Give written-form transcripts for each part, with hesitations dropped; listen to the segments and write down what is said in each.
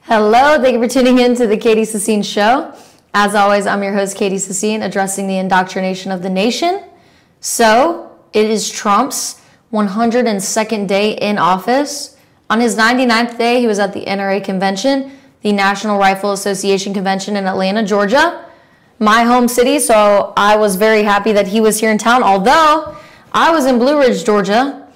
Hello, thank you for tuning in to the Katie Sassine Show. As always, I'm your host, Katie Sassine, addressing the indoctrination of the nation. So, it is Trump's 102nd day in office. On his 99th day, he was at the NRA convention, the National Rifle Association convention in Atlanta, Georgia, my home city. So I was very happy that he was here in town, although I was in Blue Ridge, Georgia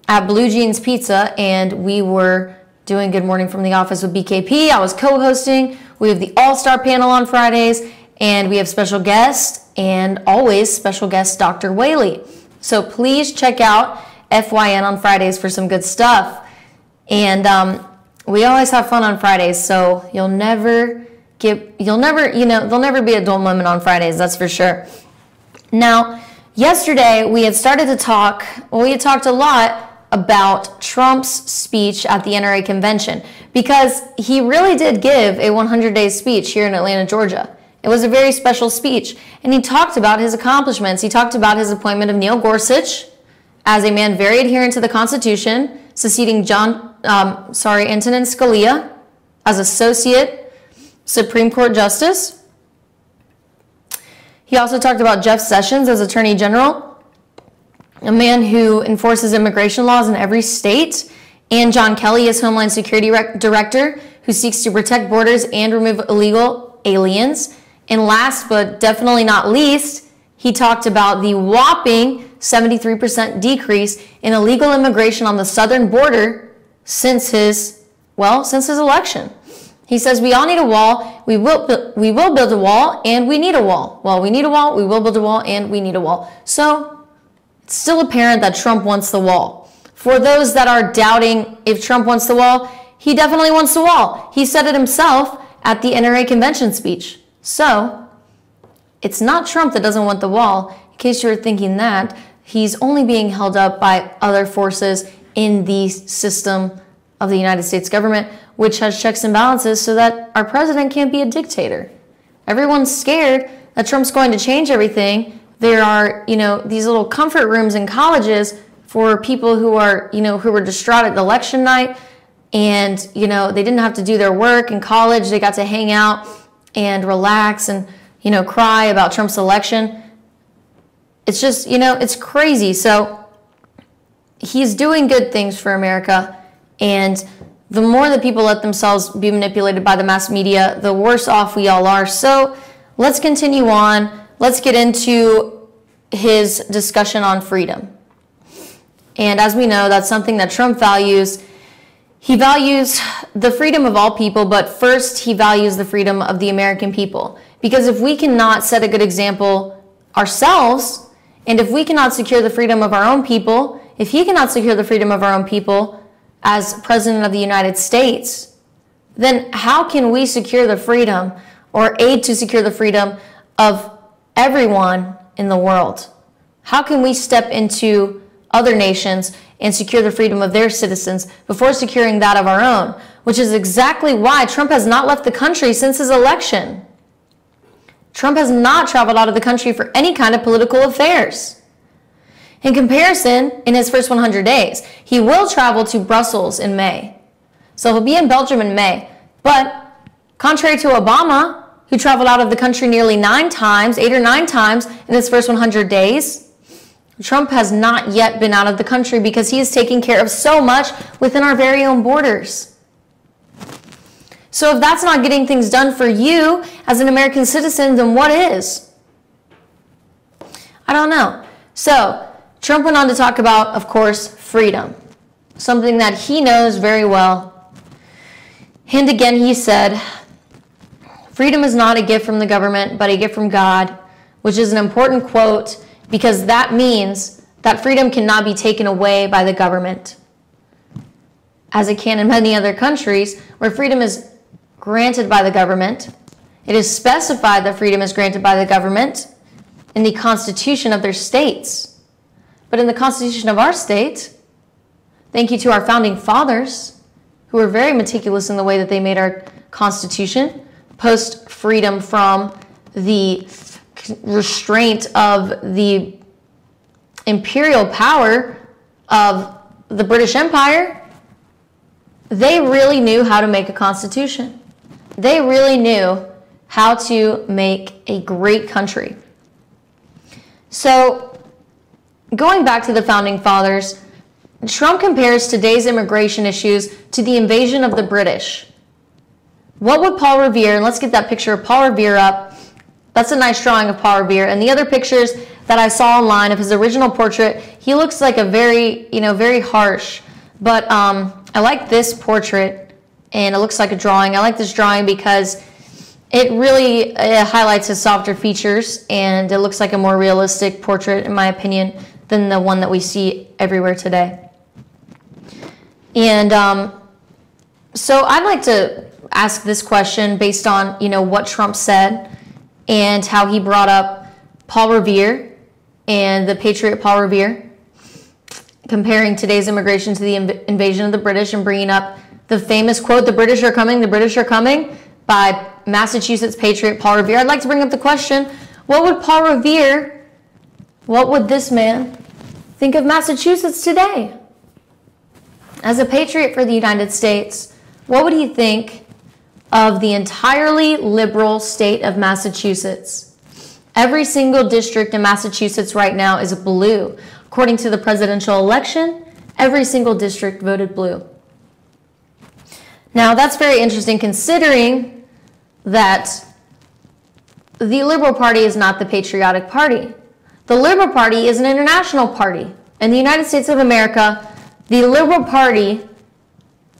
at Blue Jeans Pizza, and we were doing Good Morning from the Office with BKP. I was co-hosting. We have the All-Star panel on Fridays, and we have special guests, and always special guest Dr. Whaley. So please check out FYN on Fridays for some good stuff. And we always have fun on Fridays, so there'll never be a dull moment on Fridays, that's for sure. Now, yesterday we had started to talk, we had talked a lot about Trump's speech at the NRA convention, because he really did give a 100-day speech here in Atlanta, Georgia. It was a very special speech, and he talked about his accomplishments. He talked about his appointment of Neil Gorsuch as a man very adherent to the Constitution, succeeding Antonin Scalia as Associate Supreme Court Justice. He also talked about Jeff Sessions as Attorney General, a man who enforces immigration laws in every state, and John Kelly as Homeland Security Director, who seeks to protect borders and remove illegal aliens. And last but definitely not least, he talked about the whopping 73% decrease in illegal immigration on the southern border since his election. He says we all need a wall, we will build a wall, and we need a wall. Well, we need a wall, we will build a wall, and we need a wall. So it's still apparent that Trump wants the wall. For those that are doubting if Trump wants the wall, he definitely wants the wall. He said it himself at the NRA convention speech. So it's not Trump that doesn't want the wall. In case you were thinking that, he's only being held up by other forces in the system of the United States government, which has checks and balances so that our president can't be a dictator. Everyone's scared that Trump's going to change everything. There are, these little comfort rooms in colleges for people who are, who were distraught at election night, and, they didn't have to do their work in college. They got to hang out and relax and, cry about Trump's election. It's just, it's crazy. So he's doing good things for America, and the more that people let themselves be manipulated by the mass media, the worse off we all are. So let's continue on. Let's get into his discussion on freedom. And as we know, that's something that Trump values. He values the freedom of all people, but first he values the freedom of the American people. Because if we cannot set a good example ourselves, and if we cannot secure the freedom of our own people, if he cannot secure the freedom of our own people as President of the United States, then how can we secure the freedom or aid to secure the freedom of everyone in the world? How can we step into other nations and secure the freedom of their citizens before securing that of our own? Which is exactly why Trump has not left the country since his election. Trump has not traveled out of the country for any kind of political affairs. In comparison, in his first 100 days, he will travel to Brussels in May. So he'll be in Belgium in May. But contrary to Obama, who traveled out of the country nearly 8 or 9 times in his first 100 days, Trump has not yet been out of the country because he is taking care of so much within our very own borders. So if that's not getting things done for you as an American citizen, then what is? I don't know. So Trump went on to talk about, of course, freedom, something that he knows very well. And again, he said, freedom is not a gift from the government, but a gift from God, which is an important quote because that means that freedom cannot be taken away by the government, as it can in many other countries where freedom is granted by the government. It is specified that freedom is granted by the government in the Constitution of their states. But in the Constitution of our state, thank you to our founding fathers, who were very meticulous in the way that they made our Constitution, post freedom from the restraint of the imperial power of the British Empire, they really knew how to make a constitution. They really knew how to make a great country. So, going back to the Founding Fathers, Trump compares today's immigration issues to the invasion of the British. What would Paul Revere, and let's get that picture of Paul Revere up. That's a nice drawing of Paul Revere. And the other pictures that I saw online of his original portrait, he looks like a very, very harsh. But I like this portrait, and it looks like a drawing. I like this drawing because it really highlights his softer features, and it looks like a more realistic portrait, in my opinion, than the one that we see everywhere today. And so I'd like to ask this question based on, what Trump said and how he brought up Paul Revere and the Patriot Paul Revere, comparing today's immigration to the invasion of the British and bringing up the famous quote, "The British are coming, the British are coming," by Massachusetts Patriot Paul Revere. I'd like to bring up the question, what would this man think of Massachusetts today? As a patriot for the United States, what would he think of the entirely liberal state of Massachusetts? Every single district in Massachusetts right now is blue. According to the presidential election, every single district voted blue. Now, that's very interesting considering that the Liberal Party is not the patriotic party. The Liberal Party is an international party. In the United States of America, the Liberal Party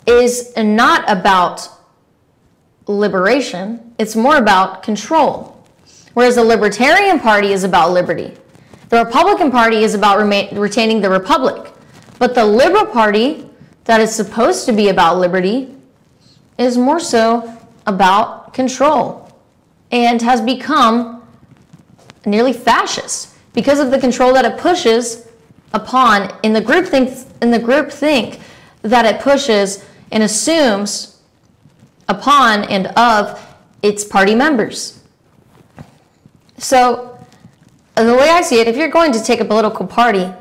is not about liberation. It's more about control. Whereas the Libertarian Party is about liberty. The Republican Party is about retaining the Republic. But the Liberal Party, that is supposed to be about liberty, is more so about control and has become nearly fascist because of the control that it pushes upon in the groupthink that it pushes and assumes upon and of its party members. So, the way I see it, if you're going to take a political party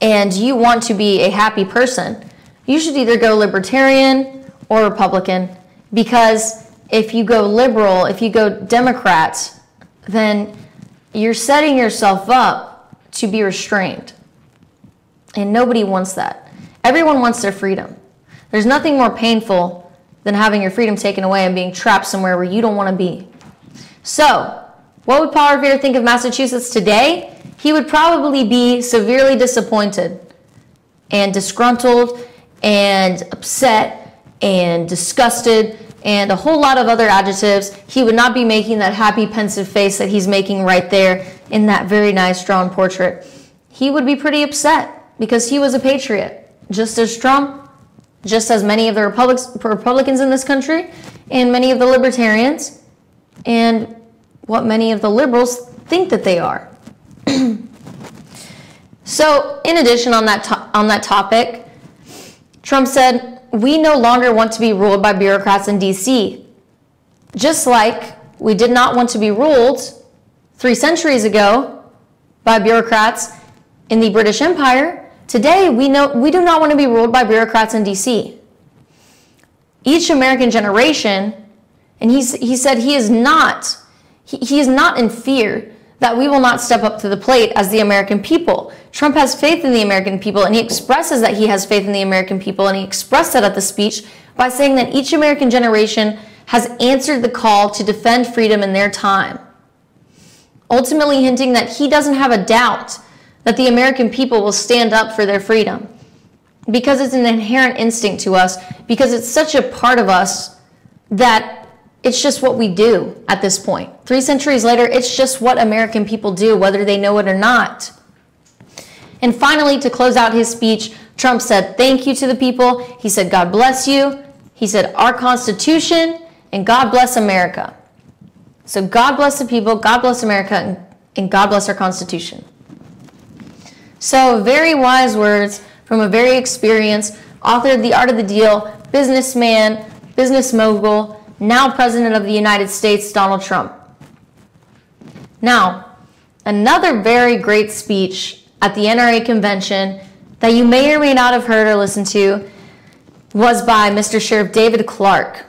and you want to be a happy person, you should either go Libertarian or Republican, because if you go liberal, if you go Democrat, then you're setting yourself up to be restrained. And nobody wants that. Everyone wants their freedom. There's nothing more painful than having your freedom taken away and being trapped somewhere where you don't want to be. So, what would Paul Revere think of Massachusetts today? He would probably be severely disappointed and disgruntled and upset and disgusted and a whole lot of other adjectives. He would not be making that happy, pensive face that he's making right there in that very nice drawn portrait. He would be pretty upset because he was a patriot, just as Trump, just as many of the Republicans in this country, and many of the libertarians, and what many of the liberals think that they are. So, in addition on that topic, Trump said, "We no longer want to be ruled by bureaucrats in D.C. Just like we did not want to be ruled 3 centuries ago by bureaucrats in the British Empire, today we do not want to be ruled by bureaucrats in D.C. Each American generation," and he said he is not in fear that we will not step up to the plate as the American people. Trump has faith in the American people, and he expresses that he has faith in the American people, and he expressed that at the speech by saying that each American generation has answered the call to defend freedom in their time, ultimately hinting that he doesn't have a doubt that the American people will stand up for their freedom, because it's an inherent instinct to us, because it's such a part of us that it's just what we do at this point. 3 centuries later, it's just what American people do, whether they know it or not. And finally, to close out his speech, Trump said thank you to the people. He said, "God bless you." He said, "Our Constitution," and "God bless America." So God bless the people, God bless America, and God bless our Constitution. So very wise words from a very experienced author of The Art of the Deal, businessman, business mogul, now President of the United States, Donald Trump. Now, another very great speech at the NRA convention that you may or may not have heard or listened to was by Mr. Sheriff David Clarke.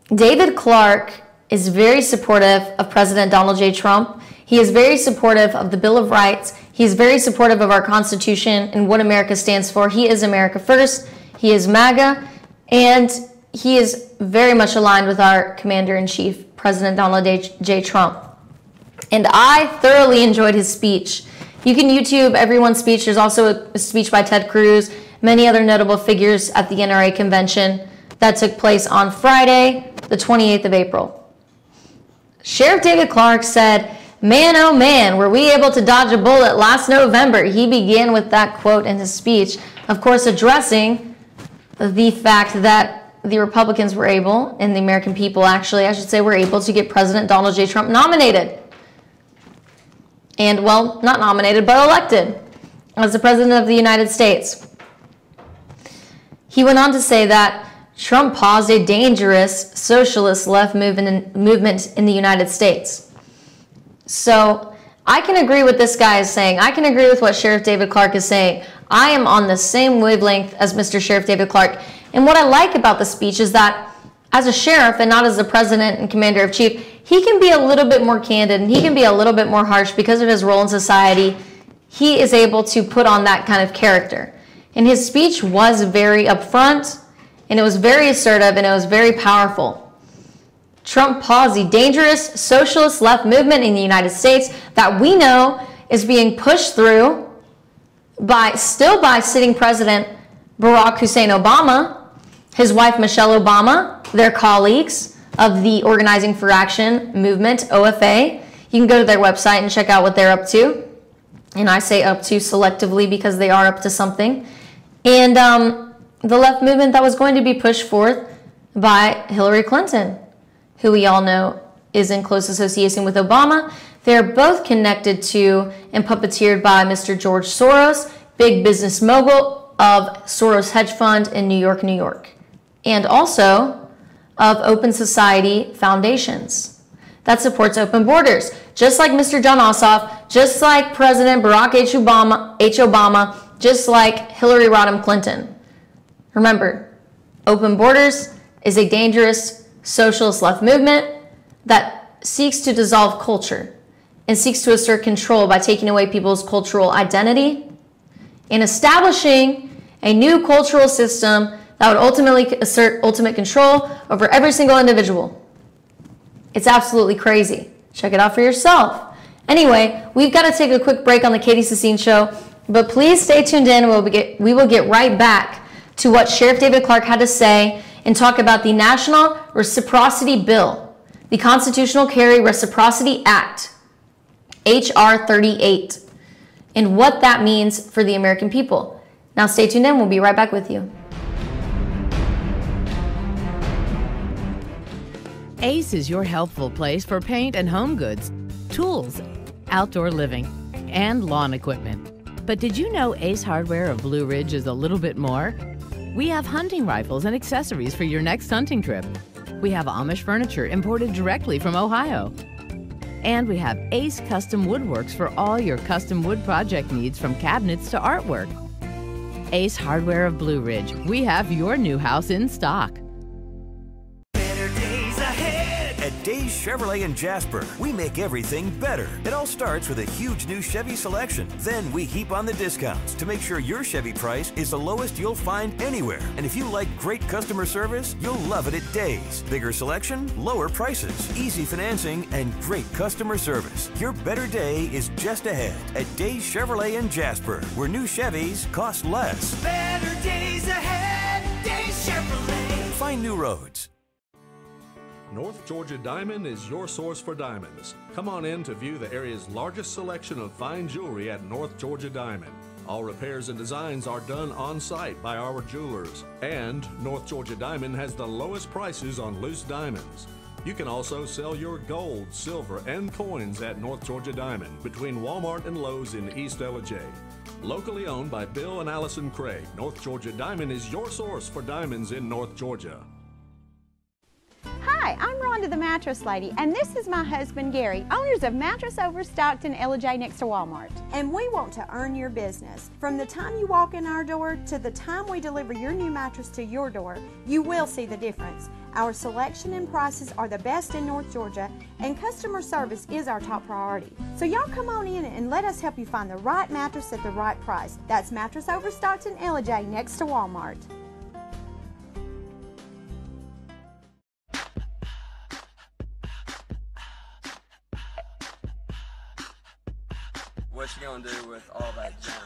David Clarke is very supportive of President Donald J. Trump. He is very supportive of the Bill of Rights. He is very supportive of our Constitution and what America stands for. He is America First. He is MAGA. And he is very much aligned with our Commander-in-Chief, President Donald J. Trump. And I thoroughly enjoyed his speech. You can YouTube everyone's speech. There's also a speech by Ted Cruz, many other notable figures at the NRA convention that took place on Friday, the 28th of April. Sheriff David Clarke said, "Man, oh man, were we able to dodge a bullet last November." He began with that quote in his speech, of course, addressing the fact that the Republicans were able, and the American people actually, I should say, were able to get President Donald J. Trump nominated. And, well, not nominated, but elected as the President of the United States. He went on to say that Trump paused a dangerous socialist left movement in the United States. So I can agree with this guy is saying. I can agree with what Sheriff David Clarke is saying. I am on the same wavelength as Mr. Sheriff David Clarke. And what I like about the speech is that as a sheriff and not as the president and commander-in-chief, he can be a little bit more candid and he can be a little bit more harsh because of his role in society. He is able to put on that kind of character. And his speech was very upfront, and it was very assertive, and it was very powerful. Trump paused the dangerous socialist left movement in the United States that we know is being pushed through by sitting President Barack Hussein Obama, his wife Michelle Obama, their colleagues of the Organizing for Action movement, OFA. You can go to their website and check out what they're up to. And I say up to selectively because they are up to something. And the left movement that was going to be pushed forth by Hillary Clinton, who we all know is in close association with Obama. They're both connected to and puppeteered by Mr. George Soros, big business mogul of Soros Hedge Fund in New York, New York, and also of Open Society Foundations that supports open borders, just like Mr. John Ossoff, just like President Barack H. Obama, just like Hillary Rodham Clinton. Remember, open borders is a dangerous socialist left movement that seeks to dissolve culture and seeks to assert control by taking away people's cultural identity and establishing a new cultural system that would ultimately assert ultimate control over every single individual. It's absolutely crazy. Check it out for yourself. Anyway, we've got to take a quick break on the Katie Sassine Show, but please stay tuned in. We will get right back to what Sheriff David Clarke had to say and talk about the National Reciprocity Bill, the Constitutional Carry Reciprocity Act, H.R. 38, and what that means for the American people. Now stay tuned in. We'll be right back with you. Ace is your helpful place for paint and home goods, tools, outdoor living, and lawn equipment. But did you know Ace Hardware of Blue Ridge is a little bit more? We have hunting rifles and accessories for your next hunting trip. We have Amish furniture imported directly from Ohio. And we have Ace Custom Woodworks for all your custom wood project needs, from cabinets to artwork. Ace Hardware of Blue Ridge, we have your new house in stock. At Days Chevrolet in Jasper, we make everything better. It all starts with a huge new Chevy selection. Then we heap on the discounts to make sure your Chevy price is the lowest you'll find anywhere. And if you like great customer service, you'll love it at Days. Bigger selection, lower prices, easy financing, and great customer service. Your better day is just ahead at Days Chevrolet in Jasper, where new Chevys cost less. Better days ahead, Days Chevrolet. Find new roads. North Georgia Diamond is your source for diamonds. Come on in to view the area's largest selection of fine jewelry at North Georgia Diamond. All repairs and designs are done on site by our jewelers. And North Georgia Diamond has the lowest prices on loose diamonds. You can also sell your gold, silver, and coins at North Georgia Diamond between Walmart and Lowe's in East Ellijay. Locally owned by Bill and Allison Craig, North Georgia Diamond is your source for diamonds in North Georgia. Hi, I'm Rhonda the Mattress Lady, and this is my husband Gary, owners of Mattress Overstocked in Ellijay next to Walmart. And we want to earn your business. From the time you walk in our door to the time we deliver your new mattress to your door, you will see the difference. Our selection and prices are the best in North Georgia, and customer service is our top priority. So y'all come on in and let us help you find the right mattress at the right price. That's Mattress Overstocked in LJ next to Walmart. What you gonna do with all that junk?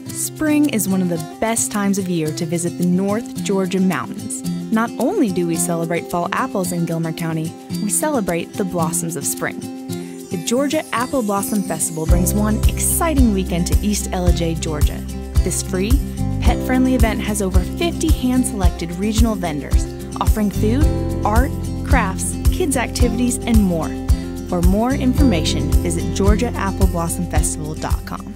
Spring is one of the best times of year to visit the North Georgia mountains. Not only do we celebrate fall apples in Gilmer County, we celebrate the blossoms of spring. The Georgia Apple Blossom Festival brings one exciting weekend to East Ellijay, Georgia. This free, pet-friendly event has over 50 hand-selected regional vendors offering food, art, crafts, kids' activities, and more. For more information, visit GeorgiaAppleBlossomFestival.com.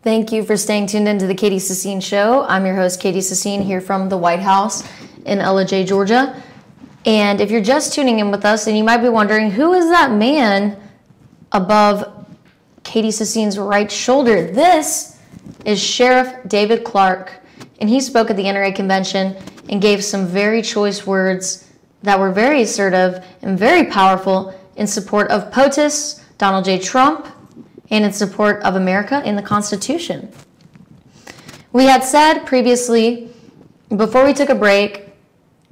Thank you for staying tuned into the Katie Sassine Show. I'm your host, Katie Sassine, here from the White House in Ellijay, Georgia. And if you're just tuning in with us, and you might be wondering, who is that man above Katie Sassine's right shoulder? This is Sheriff David Clarke, and he spoke at the NRA convention and gave some very choice words that were very assertive and very powerful in support of POTUS, Donald J. Trump, and in support of America and the Constitution. We had said previously, before we took a break,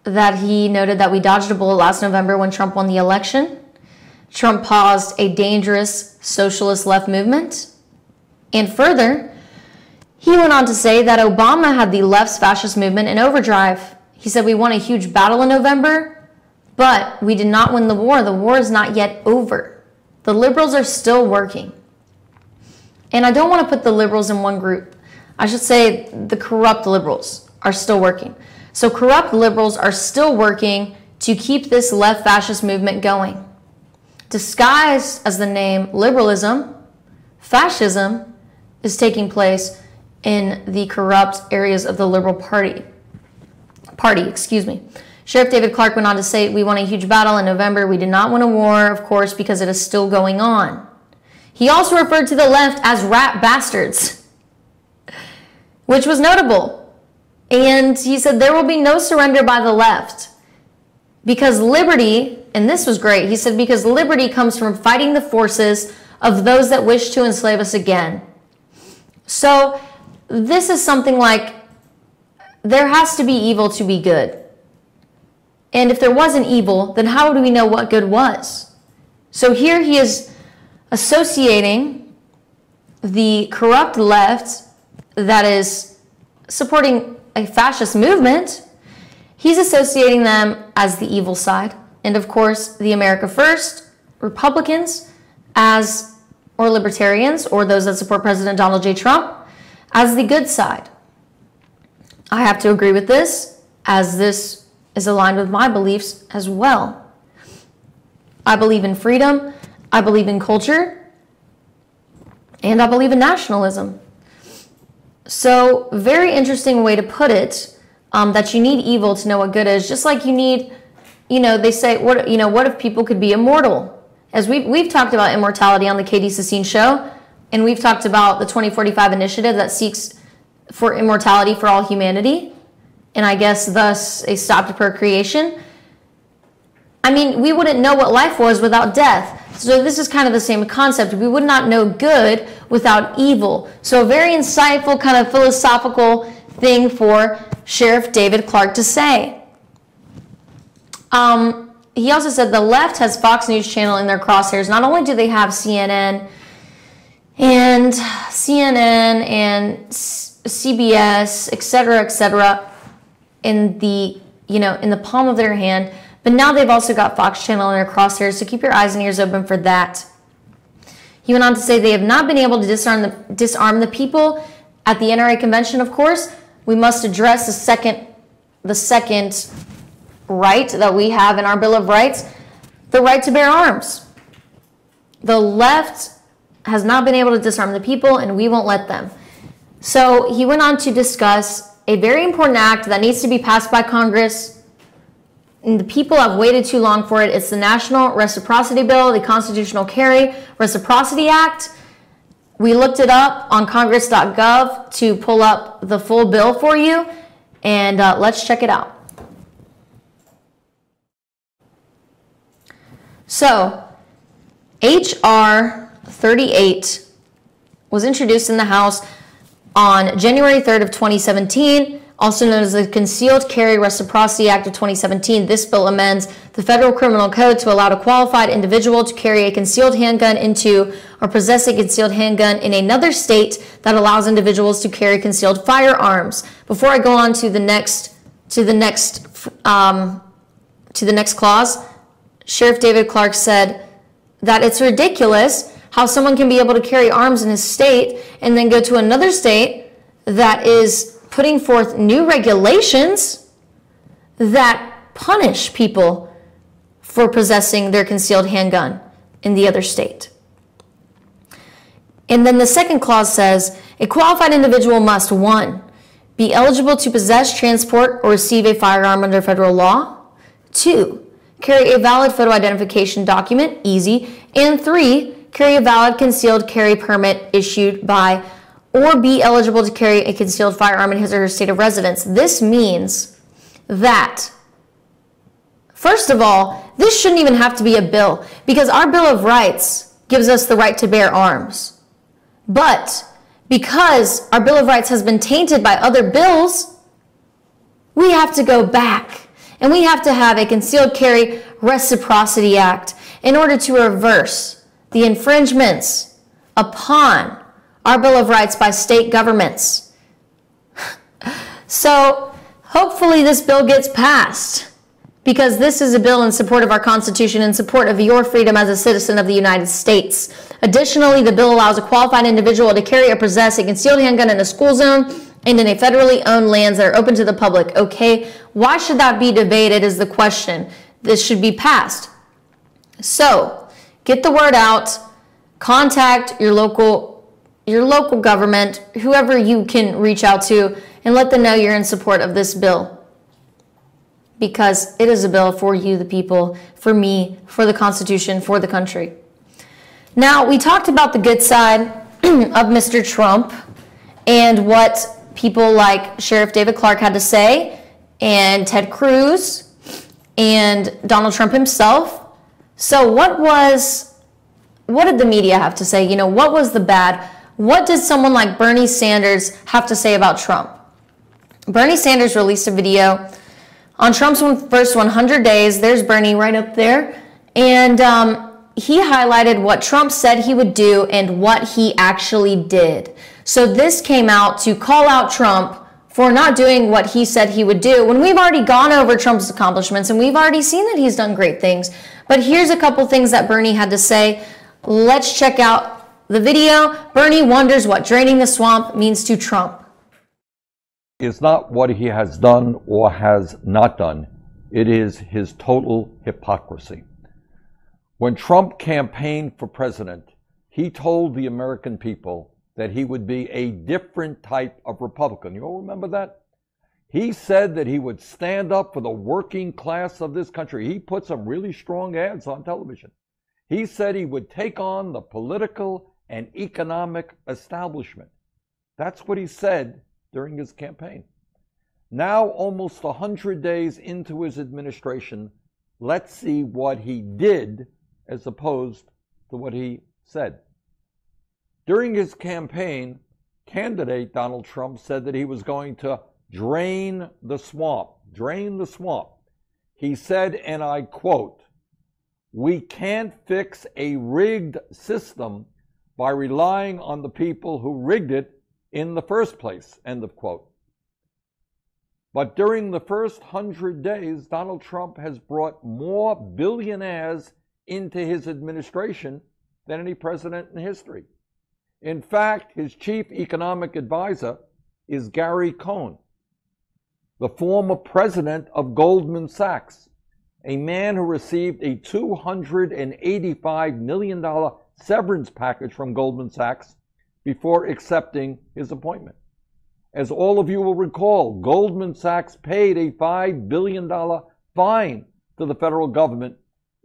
that he noted that we dodged a bullet last November when Trump won the election. Trump paused a dangerous socialist left movement. And further, he went on to say that Obama had the left's fascist movement in overdrive. He said we won a huge battle in November, but we did not win the war. The war is not yet over. The liberals are still working. And I don't want to put the liberals in one group. I should say the corrupt liberals are still working. So corrupt liberals are still working to keep this left fascist movement going. Disguised as the name liberalism, fascism is taking place in the corrupt areas of the Liberal Party. Sheriff David Clarke went on to say, we won a huge battle in November. We did not win a war, of course, because it is still going on. He also referred to the left as rat bastards, which was notable. And he said there will be no surrender by the left because liberty, and this was great, he said because liberty comes from fighting the forces of those that wish to enslave us again. So this is something like there has to be evil to be good. And if there wasn't evil, then how do we know what good was? So here he is associating the corrupt left that is supporting a fascist movement. He's associating them as the evil side. And of course, the America First Republicans or libertarians, or those that support President Donald J. Trump, as the good side. I have to agree with this, as this is aligned with my beliefs as well. I believe in freedom, I believe in culture, and I believe in nationalism. So, very interesting way to put it, that you need evil to know what good is. Just like you need, they say, what if people could be immortal? As we've talked about immortality on the Katie Sassine Show, and we've talked about the 2045 initiative that seeks for immortality for all humanity, and I guess thus a stop to procreation. I mean, we wouldn't know what life was without death. So this is kind of the same concept. We would not know good without evil. So a very insightful kind of philosophical thing for Sheriff David Clarke to say. He also said the left has Fox News Channel in their crosshairs. Not only do they have CNN and CBS, et cetera, in the palm of their hand, but now they've also got Fox Channel in their crosshairs, so keep your eyes and ears open for that. He went on to say they have not been able to disarm the people at the NRA convention, of course, we must address the second right that we have in our Bill of Rights, the right to bear arms. The left has not been able to disarm the people, and we won't let them. So he went on to discuss a very important act that needs to be passed by Congress, and the people have waited too long for it. It's the National Reciprocity Bill, the Constitutional Carry Reciprocity Act. We looked it up on congress.gov to pull up the full bill for you, and let's check it out. So, H.R. 38 was introduced in the House on January 3rd of 2017, also known as the Concealed Carry Reciprocity Act of 2017. This bill amends the Federal Criminal Code to allow a qualified individual to carry a concealed handgun into or possess a concealed handgun in another state that allows individuals to carry concealed firearms. Before I go on to the next clause, Sheriff David Clarke said that it's ridiculous how someone can be able to carry arms in his state and then go to another state that is putting forth new regulations that punish people for possessing their concealed handgun in the other state. And then the second clause says, a qualified individual must, 1, be eligible to possess, transport, or receive a firearm under federal law. 2, carry a valid photo identification document, easy. And 3, carry a valid concealed carry permit issued by or be eligible to carry a concealed firearm in his or her state of residence. This means that, first of all, this shouldn't even have to be a bill because our Bill of Rights gives us the right to bear arms. But because our Bill of Rights has been tainted by other bills, we have to go back and we have to have a Concealed Carry Reciprocity Act in order to reverse the infringements upon our Bill of Rights by state governments. So hopefully this bill gets passed because this is a bill in support of our Constitution, in support of your freedom as a citizen of the United States. Additionally, the bill allows a qualified individual to carry or possess a concealed handgun in a school zone and in a federally owned lands that are open to the public. Okay, why should that be debated is the question. This should be passed. So, get the word out, contact your local government, whoever you can reach out to, and let them know you're in support of this bill. Because it is a bill for you, the people, for me, for the Constitution, for the country. Now, we talked about the good side of Mr. Trump and what people like Sheriff David Clarke had to say, and Ted Cruz, and Donald Trump himself. So what did the media have to say? You know, what was the bad? What did someone like Bernie Sanders have to say about Trump? Bernie Sanders released a video on Trump's first 100 days. There's Bernie right up there. And he highlighted what Trump said he would do and what he actually did. So this came out to call out Trump for not doing what he said he would do when we've already gone over Trump's accomplishments and we've already seen that he's done great things. But here's a couple things that Bernie had to say. Let's check out the video. Bernie wonders what draining the swamp means to Trump. It's not what he has done or has not done. It is his total hypocrisy. When Trump campaigned for president, he told the American people that he would be a different type of Republican. You all remember that? He said that he would stand up for the working class of this country. He put some really strong ads on television. He said he would take on the political and economic establishment. That's what he said during his campaign. Now, almost 100 days into his administration, let's see what he did as opposed to what he said. During his campaign, candidate Donald Trump said that he was going to drain the swamp. Drain the swamp. He said, and I quote, "We can't fix a rigged system by relying on the people who rigged it in the first place," end of quote. But during the first 100 days, Donald Trump has brought more billionaires into his administration than any president in history. In fact, his chief economic advisor is Gary Cohn. the former president of Goldman Sachs, a man who received a $285 million severance package from Goldman Sachs before accepting his appointment. As all of you will recall, Goldman Sachs paid a $5 billion fine to the federal government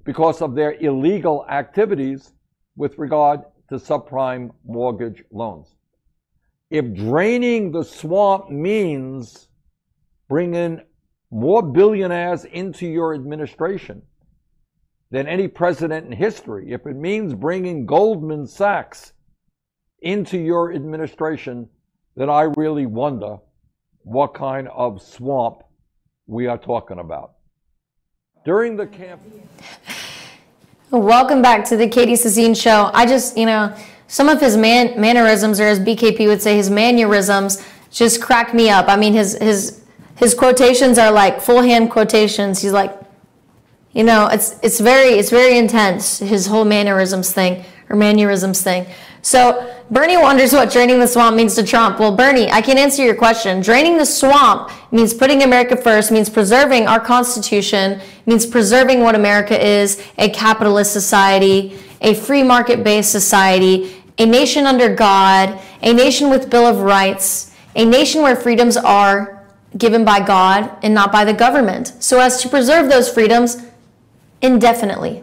because of their illegal activities with regard to subprime mortgage loans. If draining the swamp means bringing more billionaires into your administration than any president in history, if it means bringing Goldman Sachs into your administration, then I really wonder what kind of swamp we are talking about. During the campaign... Welcome back to the Katie Sassine Show. I just, some of his mannerisms, or as BKP would say, his mannerisms, just crack me up. I mean, his quotations are like full hand quotations. He's like, it's very intense, his whole mannerisms thing. So Bernie wonders what draining the swamp means to Trump. Well, Bernie, I can answer your question. Draining the swamp means putting America first, means preserving our Constitution, means preserving what America is, a capitalist society, a free market-based society, a nation under God, a nation with Bill of Rights, a nation where freedoms are given by God and not by the government, so as to preserve those freedoms indefinitely.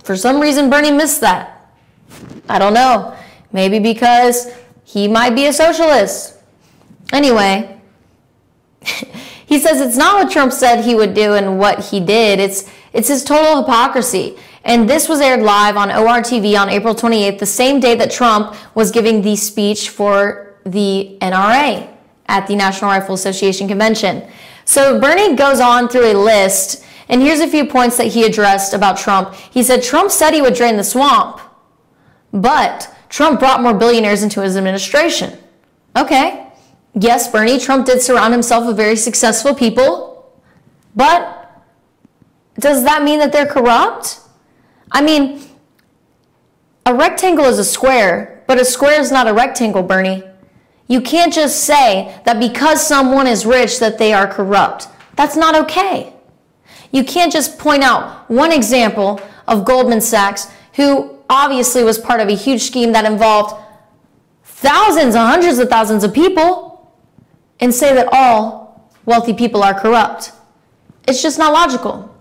For some reason, Bernie missed that. I don't know. Maybe because he might be a socialist. Anyway, he says it's not what Trump said he would do and what he did. It's his total hypocrisy. And this was aired live on ORTV on April 28th, the same day that Trump was giving the speech for the NRA at the National Rifle Association convention. So Bernie goes on through a list, and here's a few points that he addressed about Trump. He said Trump said he would drain the swamp, but Trump brought more billionaires into his administration. Okay. Yes, Bernie, Trump did surround himself with very successful people, but does that mean that they're corrupt? I mean, a rectangle is a square, but a square is not a rectangle, Bernie. You can't just say that because someone is rich that they are corrupt. That's not okay. You can't just point out one example of Goldman Sachs, who obviously was part of a huge scheme that involved thousands and hundreds of thousands of people, and say that all wealthy people are corrupt. It's just not logical.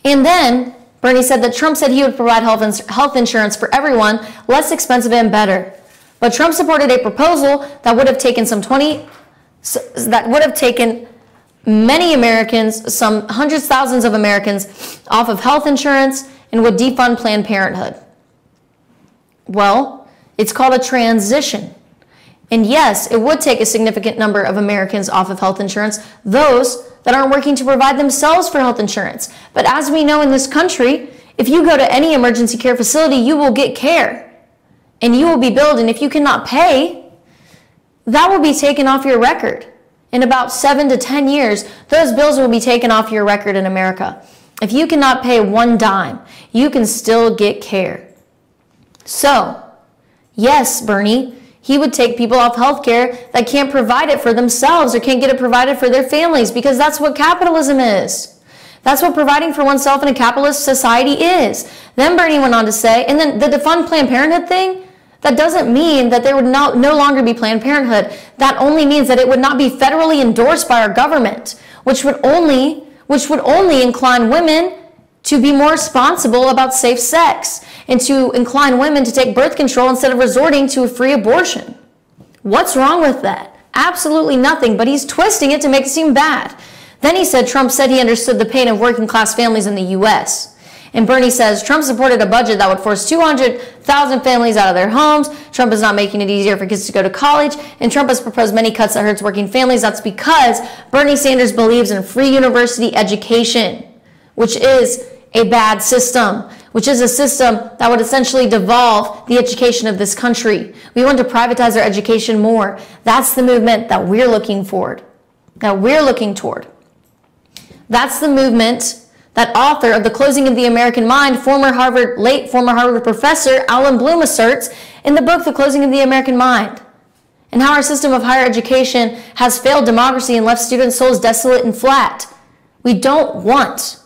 And then Bernie said that Trump said he would provide health insurance for everyone, less expensive and better. But Trump supported a proposal that would have taken many Americans, some hundreds, thousands of Americans off of health insurance and would defund Planned Parenthood. Well, it's called a transition. And yes, it would take a significant number of Americans off of health insurance, those that aren't working to provide themselves for health insurance. But as we know in this country, if you go to any emergency care facility, you will get care. And you will be billed, and if you cannot pay, that will be taken off your record. In about 7 to 10 years, those bills will be taken off your record in America. If you cannot pay one dime, you can still get care. So, yes, Bernie, he would take people off health care that can't provide it for themselves or can't get it provided for their families, because that's what capitalism is. That's what providing for oneself in a capitalist society is. Then Bernie went on to say, and then the defund Planned Parenthood thing, that doesn't mean that there would no longer be Planned Parenthood. That only means that it would not be federally endorsed by our government, which would only incline women to be more responsible about safe sex and to incline women to take birth control instead of resorting to a free abortion. What's wrong with that? Absolutely nothing, but he's twisting it to make it seem bad. Then he said Trump said he understood the pain of working class families in the U.S. And Bernie says Trump supported a budget that would force 200,000 families out of their homes. Trump is not making it easier for kids to go to college. And Trump has proposed many cuts that hurts working families. That's because Bernie Sanders believes in free university education, which is a bad system, which is a system that would essentially devolve the education of this country. We want to privatize our education more. That's the movement that we're looking toward. That's the movement that author of The Closing of the American Mind, late former Harvard professor Alan Bloom asserts in the book The Closing of the American Mind. and how our system of higher education has failed democracy and left students' souls desolate and flat. We don't want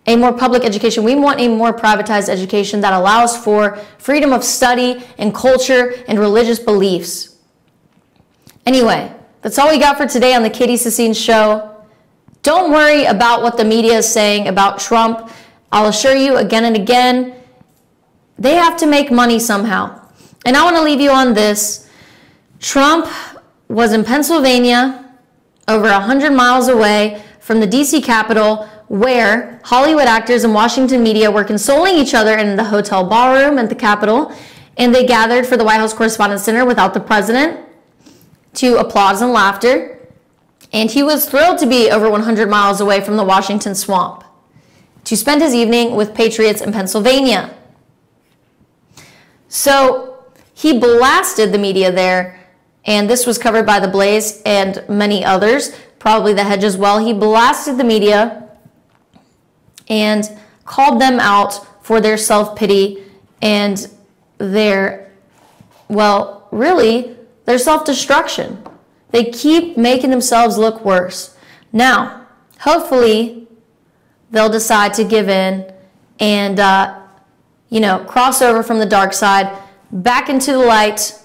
a more public education. We want a more privatized education that allows for freedom of study and culture and religious beliefs. Anyway, that's all we got for today on the Katie Sassine Show. Don't worry about what the media is saying about Trump. I'll assure you again and again, they have to make money somehow. And I want to leave you on this. Trump was in Pennsylvania, over 100 miles away from the D.C. Capitol, where Hollywood actors and Washington media were consoling each other in the hotel ballroom at the Capitol, and they gathered for the White House Correspondents' Center without the president to applause and laughter. And he was thrilled to be over 100 miles away from the Washington swamp to spend his evening with patriots in Pennsylvania. So he blasted the media there, and this was covered by The Blaze and many others, probably The Hedge as well. He blasted the media and called them out for their self-pity and their, well, really, their self-destruction. They keep making themselves look worse. Now, hopefully, they'll decide to give in and, cross over from the dark side back into the light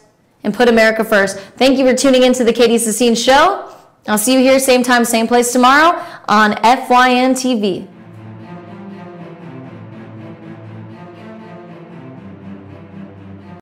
and put America first. Thank you for tuning into the Katie Sassine Show. I'll see you here same time, same place tomorrow on FYN TV.